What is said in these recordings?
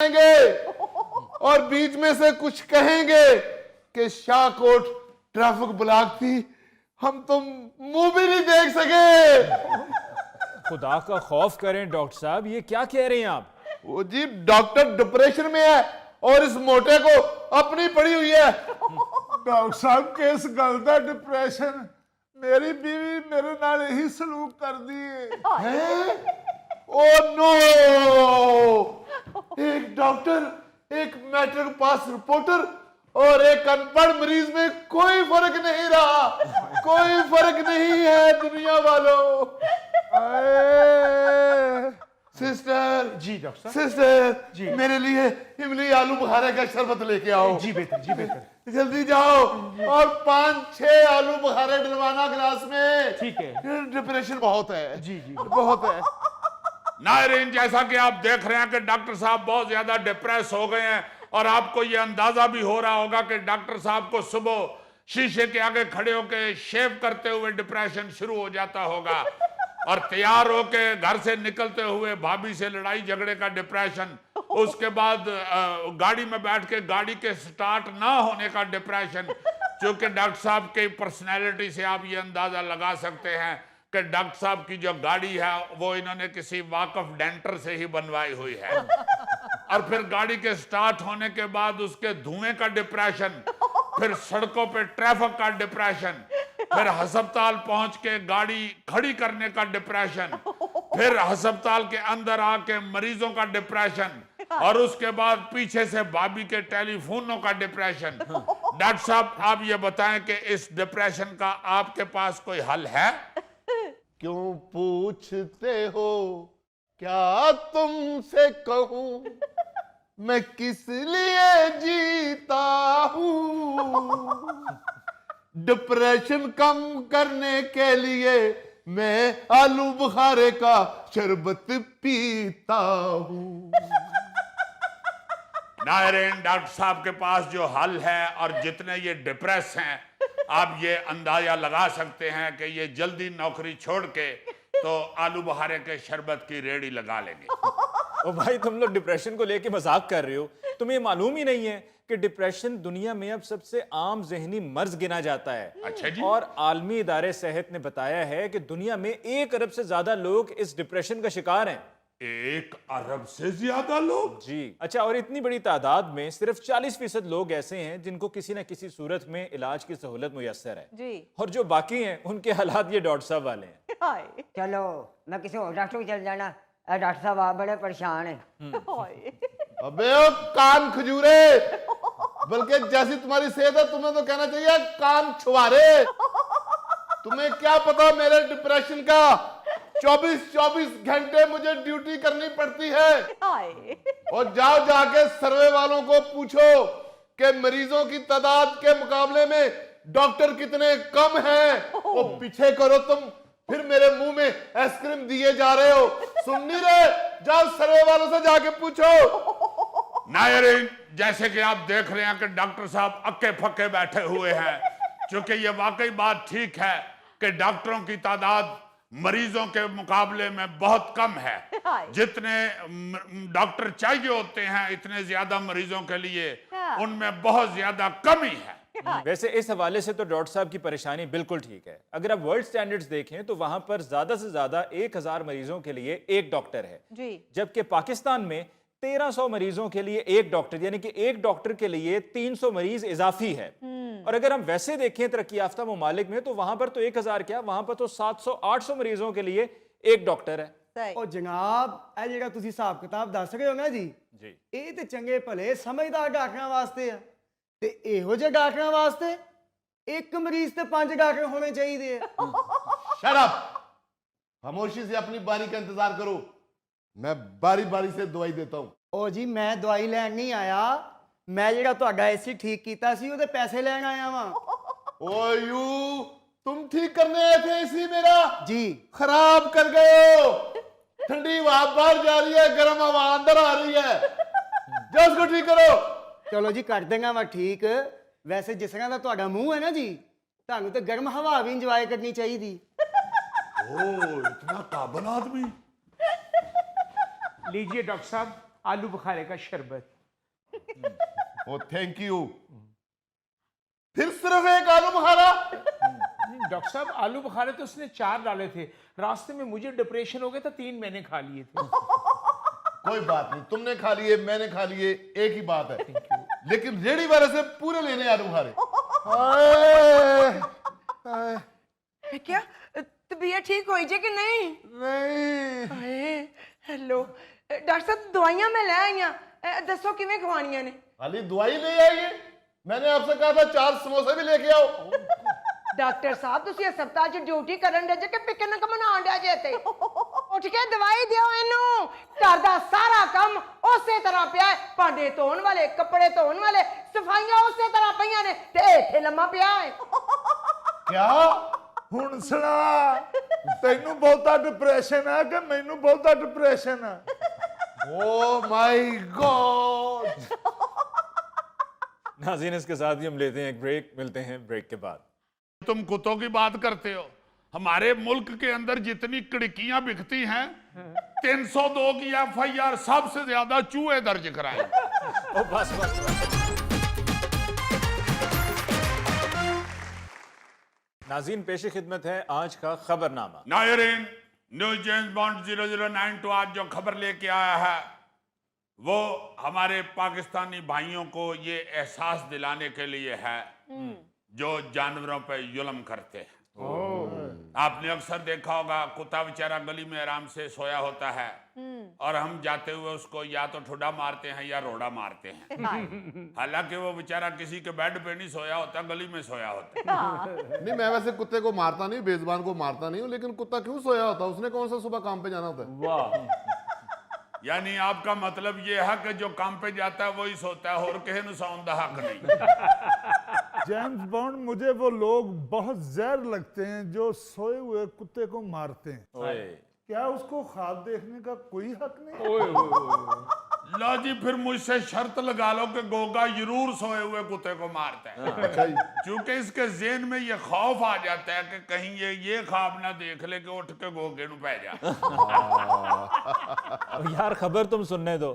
और बीच में से कुछ कहेंगे कि शाहकोट ट्रैफिक ब्लॉक थी, हम तो मुंह भी नहीं देख सके। खुदा का खौफ करें डॉक्टर साहब, ये क्या कह रहे हैं आप? वो जी डॉक्टर डिप्रेशन में है और इस मोटे को अपनी पड़ी हुई है। डॉक्टर साहब किस गल दा डिप्रेशन, मेरी बीवी मेरे नाल यही सलूक कर दी है। ओ नो, एक डॉक्टर, एक मैट्रिक पास रिपोर्टर और एक अनपढ़ मरीज में कोई फर्क नहीं रहा, कोई फर्क नहीं है दुनिया वालों। सिस्टर जी डॉक्टर साहब। सिस्टर जी। मेरे लिए इमली आलू बुखारे का शरबत लेके आओ। जी बेहतर, जी बेहतर। जल्दी जाओ और 5-6 आलू बुखारे डलवाना गिलास में। ठीक है। डिप्रेशन बहुत है। जी जी। बहुत है। नायरीन, जैसा कि आप देख रहे हैं कि डॉक्टर साहब बहुत ज्यादा डिप्रेस हो गए हैं और आपको ये अंदाजा भी हो रहा होगा कि डॉक्टर साहब को सुबह शीशे के आगे खड़े होकर शेव करते हुए डिप्रेशन शुरू हो जाता होगा और तैयार होके घर से निकलते हुए भाभी से लड़ाई झगड़े का डिप्रेशन, उसके बाद गाड़ी में बैठ के गाड़ी के स्टार्ट ना होने का डिप्रेशन। क्योंकि डॉक्टर साहब की पर्सनैलिटी से आप ये अंदाजा लगा सकते हैं कि डॉक्टर साहब की जो गाड़ी है वो इन्होंने किसी वाकफ डेंटर से ही बनवाई हुई है। और फिर गाड़ी के स्टार्ट होने के बाद उसके धुएं का डिप्रेशन, फिर सड़कों पे ट्रैफिक का डिप्रेशन, फिर अस्पताल पहुंच के गाड़ी खड़ी करने का डिप्रेशन, फिर अस्पताल के अंदर आके मरीजों का डिप्रेशन, और उसके बाद पीछे से भाभी के टेलीफोनों का डिप्रेशन। डॉक्टर साहब, आप ये बताएं कि इस डिप्रेशन का आपके पास कोई हल है? क्यों पूछते हो, क्या तुमसे कहूं, मैं किस लिए जीता हूं। डिप्रेशन कम करने के लिए मैं आलू बुखारे का शरबत पीता हूं। नायरीन, डॉक्टर साहब के पास जो हल है और जितने ये डिप्रेस हैं, आप ये अंदाजा लगा सकते हैं कि ये जल्दी नौकरी छोड़ के तो आलू बुखारे के शरबत की रेडी लगा लेंगे। ओ भाई, तुम लोग डिप्रेशन को लेके मजाक कर रहे हो। तुम्हें मालूम ही नहीं है कि डिप्रेशन दुनिया में अब सबसे आम जहनी मर्ज गिना जाता है। अच्छा जी। और आलमी इदारे सेहत ने बताया है कि दुनिया में 1 अरब से ज्यादा लोग इस डिप्रेशन का शिकार हैं। 1 अरब से ज्यादा लोग? जी। अच्छा, और इतनी बड़ी तादाद में सिर्फ 40% लोग ऐसे हैं जिनको किसी न किसी सूरत में इलाज की सहूलत मुयस्सर है जी। और जो बाकी हैं उनके हालात ये डॉक्टर साहब वाले हैं। हाय चलो मैं किसी और डॉक्टर को चल जाना। डॉक्टर साहब आप बड़े परेशान हैं। हाय अबे ओ कान खजूरे, बल्कि जैसी तुम्हारी सेहत है तुम्हें तो कहना चाहिए कान छुआरे। तुम्हें क्या पता मेरे डिप्रेशन का 24-24 घंटे मुझे ड्यूटी करनी पड़ती है। हाय और जाओ जाके सर्वे वालों को पूछो कि मरीजों की तादाद के मुकाबले में डॉक्टर कितने कम हैं। वो पीछे करो तुम, फिर मेरे मुंह में आइसक्रीम दिए जा रहे हो। सुन नहीं रहे? जाओ सर्वे वालों से जाके पूछो। नायरीन, जैसे कि आप देख रहे हैं कि डॉक्टर साहब अक्के फक्के बैठे हुए हैं, क्योंकि ये वाकई बात ठीक है कि डॉक्टरों की तादाद मरीजों के मुकाबले में बहुत कम है। जितने डॉक्टर चाहिए होते हैं इतने ज्यादा मरीजों के लिए उनमें बहुत ज्यादा कमी है। वैसे इस हवाले से तो डॉक्टर साहब की परेशानी बिल्कुल ठीक है। अगर आप वर्ल्ड स्टैंडर्ड्स देखें तो वहां पर ज्यादा से ज्यादा 1000 मरीजों के लिए एक डॉक्टर है जी। जबकि पाकिस्तान में 1300 मरीजों के लिए एक डॉक्टर, यानी कि एक डॉक्टर के लिए 300 मरीज इजाफी है। और अगर हम वैसे देखें तरक्की याफ्ता ममालिक में तो वहां पर तो 1000 क्या, वहां पर तो 700-800 मरीजों के लिए एक डॉक्टर है। सही ਉਹ ਜਨਾਬ ਇਹ ਜਿਹੜਾ ਤੁਸੀਂ ਹਿਸਾਬ ਕਿਤਾਬ ਦੱਸ ਰਹੇ ਹੋ ਨਾ ਜੀ, ਜੀ। ਇਹ ਤੇ ਚੰਗੇ ਭਲੇ ਸਮਝਦਾਰ ਡਾਕਟਰਾਂ ਵਾਸਤੇ ਆ, ਤੇ ਇਹੋ ਜਿਹੇ ਡਾਕਟਰਾਂ ਵਾਸਤੇ ਇੱਕ ਮਰੀਜ਼ ਤੇ 5 ਡਾਕਟਰ ਹੋਣੇ ਚਾਹੀਦੇ ਆ। Shut up! खामोशी से अपनी बारी का इंतजार करो, मैं बारी बारी से दवाई देता हूँ। ਉਹ ਜੀ ਮੈਂ ਦਵਾਈ ਲੈਣ ਨਹੀਂ ਆਇਆ, ਮੈਂ ਜਿਹੜਾ ਤੁਹਾਡਾ ਏਸੀ ਠੀਕ ਕੀਤਾ ਸੀ ਉਹਦੇ ਪੈਸੇ ਲੈਣ ਆਇਆ ਵਾਂ। ओ यू, तुम ठीक करने आए थे इसी मेरा जी। खराब कर गए हो। ठंडी हवा बाहर जा रही है, गर्म हवा अंदर आ रही है। जाओ उसको ठीक करो। ਚਲੋ ਜੀ ਕਰ ਦੇਗਾ ਮੈਂ ਠੀਕ। ਵੈਸੇ ਜਿਸ ਤਰ੍ਹਾਂ ਦਾ ਤੁਹਾਡਾ ਮੂੰਹ ਹੈ ਨਾ ਜੀ, ਤੁਹਾਨੂੰ ਤੇ ਗਰਮ ਹਵਾ ਵੀ ਇੰਜੋਏ ਕਰਨੀ ਚਾਹੀਦੀ। ओ, इतना काबिल आदमी। लीजिए डॉक्टर साहब, आलू बुखारे का शरबत। ओ थैंक यू। फिर सिर्फ एक आलू बुखारा? नहीं डॉक्टर साहब, आलू बुखारे तो उसने 4 डाले थे, रास्ते में मुझे डिप्रेशन हो गया था, 3 मैंने खा लिए थे। कोई बात नहीं, तुमने खा लिए मैंने खा लिए, एक ही बात है। लेकिन रेडी वाले से पूरे लेने आलू बुखारे। क्या तबीयत ठीक होई जे कि नहीं? नहीं। हाय हेलो डॉक्टर साहब, दवाइयां मैं ले आई हां, दसो किवें खवाणियां ने? खाली दवाई ले आइए, मैंने आपसे कहा था 4 समोसे भी लेके आओ। डॉक्टर साहब तुसी अस्पताल च ड्यूटी करन दे जे कि पिकनिक मनाउण दे जे ते? उठ के दवाई दियो इनू। घर दा सारा काम उसे तरह पिया है, भांडे धोण वाले, कपड़े धोण वाले, सफाइयां उसे तरह पईयां ने ते इत्थे लम्मा पिया है। क्या? ਹੁਣ ਸੁਣਾ, ਤੈਨੂੰ ਬਹੁਤਾ ਡਿਪਰੈਸ਼ਨ ਹੈ ਕਿ ਮੈਨੂੰ ਬਹੁਤਾ ਡਿਪਰੈਸ਼ਨ ਹੈ? Oh my God. नाज़रीन, इसके साथ ही हम लेते हैं एक ब्रेक, मिलते हैं ब्रेक के बाद। तुम कुत्तों की बात करते हो, हमारे मुल्क के अंदर जितनी खिड़कियां बिकती हैं 302 की FIR सबसे ज्यादा चूहे दर्ज कराए। ओ बस बस बस। नाज़रीन, पेश खिदमत है आज का खबरनामा। नायरीन, न्यूज जेम्स बॉन्ड 0092 आज जो खबर लेके आया है वो हमारे पाकिस्तानी भाइयों को ये एहसास दिलाने के लिए है जो जानवरों पे जुल्म करते हैं। आपने अक्सर देखा होगा, कुत्ता बेचारा गली में आराम से सोया होता है और हम जाते हुए उसको या तो ठुड्डा मारते हैं या रोड़ा मारते हैं। हालांकि वो बेचारा किसी के बेड पे नहीं सोया होता, गली में सोया होता है। नहीं, मैं वैसे कुत्ते को मारता नहीं, बेजुबान को मारता नहीं हूँ, लेकिन कुत्ता क्यों सोया होता? उसने कौन सा सुबह काम पे जाना होता है? वाह। यानी आपका मतलब ये है कि जो काम पे जाता है वही सोता है और किसी सौन का हक नहीं। जेम्स बॉन्ड, मुझे वो लोग बहुत जहर लगते हैं जो सोए हुए कुत्ते को मारते हैं। ओए, क्या उसको ख्वाब देखने का कोई हक नहीं? ओए ओए ओए। लो जी, फिर मुझसे शर्त लगा लो कि गोगा जरूर सोए हुए कुत्ते को मारता है। अच्छा जी। क्योंकि इसके ज़हन में ये खौफ आ जाता है कि कहीं ये ख्वाब ना देख ले कि उठ के गोगे नु पै जा। अब यार खबर तुम सुनने दो।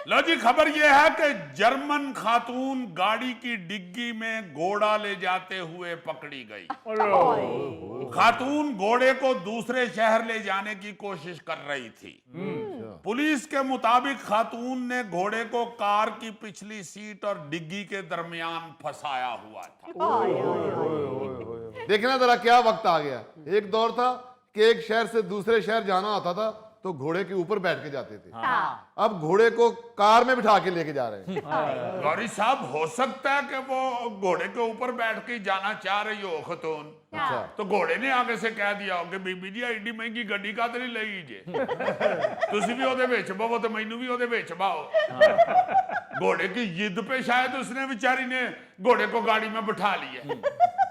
लो जी, खबर यह है कि जर्मन खातून गाड़ी की डिग्गी में घोड़ा ले जाते हुए पकड़ी गई। खातून घोड़े को दूसरे शहर ले जाने की कोशिश कर रही थी। पुलिस के मुताबिक खातून ने घोड़े को कार की पिछली सीट और डिग्गी के दरमियान फंसाया हुआ था। देखना जरा क्या वक्त आ गया। एक दौर था कि एक शहर से दूसरे शहर जाना होता था तो घोड़े के ऊपर बैठ के जाते थे। अब घोड़े को कार में बिठा के लेके जा रहे हैं। गौरी साहब, हो सकता है कि वो घोड़े के ऊपर बैठ के जाना चाह रही हो खतून, तो घोड़े ने आगे से कह दिया हो कि बीबी जी एडी महंगी गड्डी का नहीं लई जे, तुसी भी ओदे विच बवो ते मैनू भी ओदे विच बाओ। घोड़े की जिद पे शायद उसने बेचारी ने घोड़े को गाड़ी में बिठा लिया।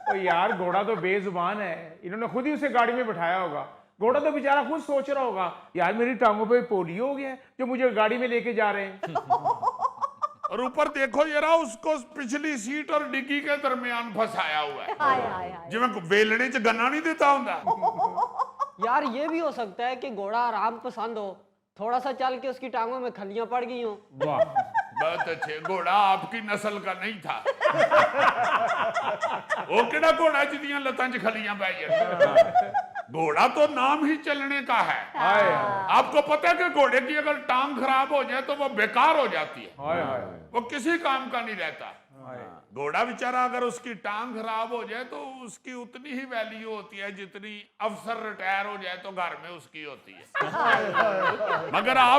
ओ यार, घोड़ा तो बेजुबान है, इन्होंने खुद ही उसे गाड़ी में बिठाया होगा। घोड़ा तो बेचारा खुद सोच रहा होगा, यार मेरी टांगों पे पोलियो हो गया है जो मुझे गाड़ी में लेके जा रहे हैं। और ऊपर देखो जरा, उसको पिछली सीट और डिग्गी के दरमियान फंसाया हुआ है, जिवें वेलने च गन्ना नहीं देता हुंदा। यार ये भी हो सकता है कि घोड़ा आराम पसंद हो, थोड़ा सा चल के उसकी टांगों में खलियां पड़ गई हो। वाह, बहुत अच्छे। घोड़ा आपकी नस्ल का नहीं था। वो केड़ा घोड़ा जिदियां लतां च खलियां पै जान। घोड़ा तो नाम ही चलने का है। आपको पता है कि घोड़े की अगर टांग खराब हो जाए तो वो बेकार हो जाती है, हाय हाय। वो किसी काम का नहीं रहता। घोड़ा बेचारा अगर उसकी टांग खराब हो जाए तो उसकी उतनी ही वैल्यू होती है जितनी अफसर रिटायर हो जाए तो घर में उसकी होती है। मगर आप